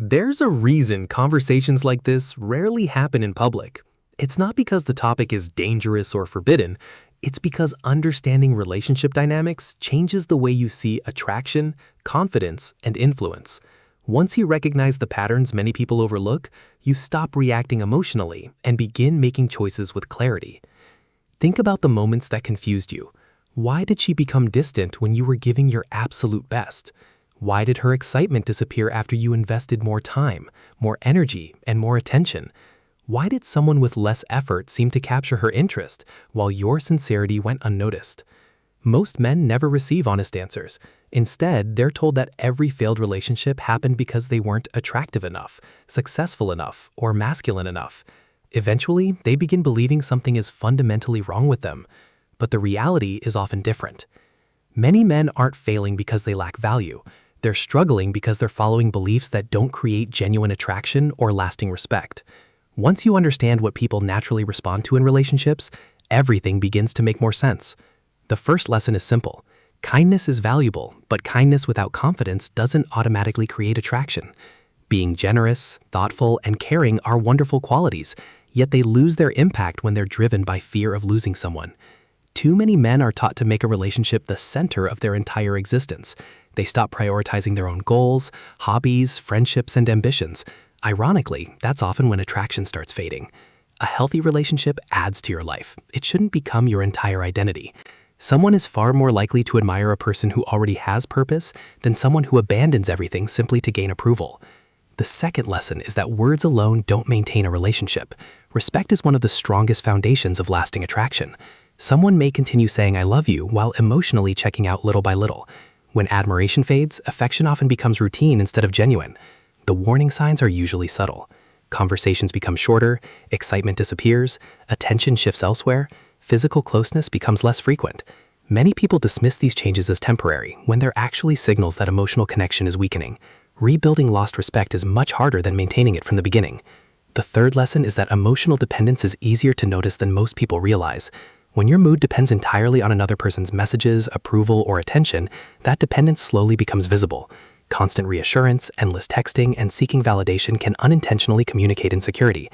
There's a reason conversations like this rarely happen in public. It's not because the topic is dangerous or forbidden, it's because understanding relationship dynamics changes the way you see attraction, confidence, and influence. Once you recognize the patterns many people overlook, you stop reacting emotionally and begin making choices with clarity. Think about the moments that confused you. Why did she become distant when you were giving your absolute best? Why did her excitement disappear after you invested more time, more energy, and more attention? Why did someone with less effort seem to capture her interest while your sincerity went unnoticed? Most men never receive honest answers. Instead, they're told that every failed relationship happened because they weren't attractive enough, successful enough, or masculine enough. Eventually, they begin believing something is fundamentally wrong with them. But the reality is often different. Many men aren't failing because they lack value. They're struggling because they're following beliefs that don't create genuine attraction or lasting respect. Once you understand what people naturally respond to in relationships, everything begins to make more sense. The first lesson is simple. Kindness is valuable, but kindness without confidence doesn't automatically create attraction. Being generous, thoughtful, and caring are wonderful qualities, yet they lose their impact when they're driven by fear of losing someone. Too many men are taught to make a relationship the center of their entire existence. They stop prioritizing their own goals, hobbies, friendships, and ambitions. Ironically, that's often when attraction starts fading. A healthy relationship adds to your life. It shouldn't become your entire identity. Someone is far more likely to admire a person who already has purpose than someone who abandons everything simply to gain approval. The second lesson is that words alone don't maintain a relationship. Respect is one of the strongest foundations of lasting attraction. Someone may continue saying "I love you" while emotionally checking out little by little. When admiration fades, affection often becomes routine instead of genuine. The warning signs are usually subtle. Conversations become shorter, excitement disappears, attention shifts elsewhere, physical closeness becomes less frequent. Many people dismiss these changes as temporary when they're actually signals that emotional connection is weakening. Rebuilding lost respect is much harder than maintaining it from the beginning. The third lesson is that emotional dependence is easier to notice than most people realize. When your mood depends entirely on another person's messages, approval, or attention, that dependence slowly becomes visible. Constant reassurance, endless texting, and seeking validation can unintentionally communicate insecurity.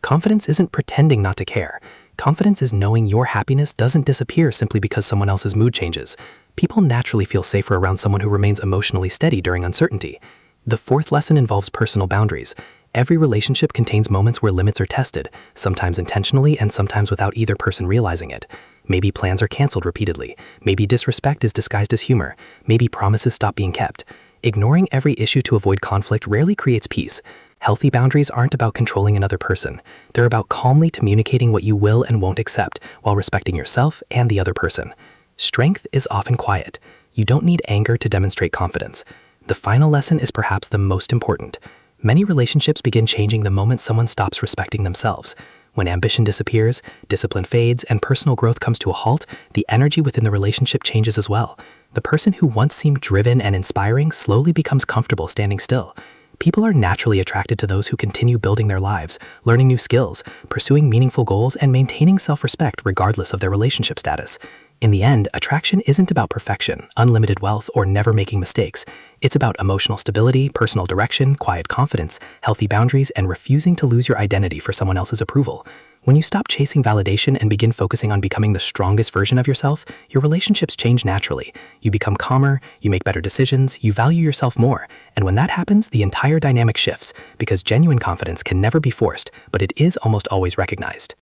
Confidence isn't pretending not to care. Confidence is knowing your happiness doesn't disappear simply because someone else's mood changes. People naturally feel safer around someone who remains emotionally steady during uncertainty. The fourth lesson involves personal boundaries. Every relationship contains moments where limits are tested, sometimes intentionally and sometimes without either person realizing it. Maybe plans are canceled repeatedly. Maybe disrespect is disguised as humor. Maybe promises stop being kept. Ignoring every issue to avoid conflict rarely creates peace. Healthy boundaries aren't about controlling another person. They're about calmly communicating what you will and won't accept while respecting yourself and the other person. Strength is often quiet. You don't need anger to demonstrate confidence. The final lesson is perhaps the most important. Many relationships begin changing the moment someone stops respecting themselves. When ambition disappears, discipline fades, and personal growth comes to a halt, the energy within the relationship changes as well. The person who once seemed driven and inspiring slowly becomes comfortable standing still. People are naturally attracted to those who continue building their lives, learning new skills, pursuing meaningful goals, and maintaining self-respect regardless of their relationship status. In the end, attraction isn't about perfection, unlimited wealth, or never making mistakes. It's about emotional stability, personal direction, quiet confidence, healthy boundaries, and refusing to lose your identity for someone else's approval. When you stop chasing validation and begin focusing on becoming the strongest version of yourself, your relationships change naturally. You become calmer, you make better decisions, you value yourself more. And when that happens, the entire dynamic shifts, because genuine confidence can never be forced, but it is almost always recognized.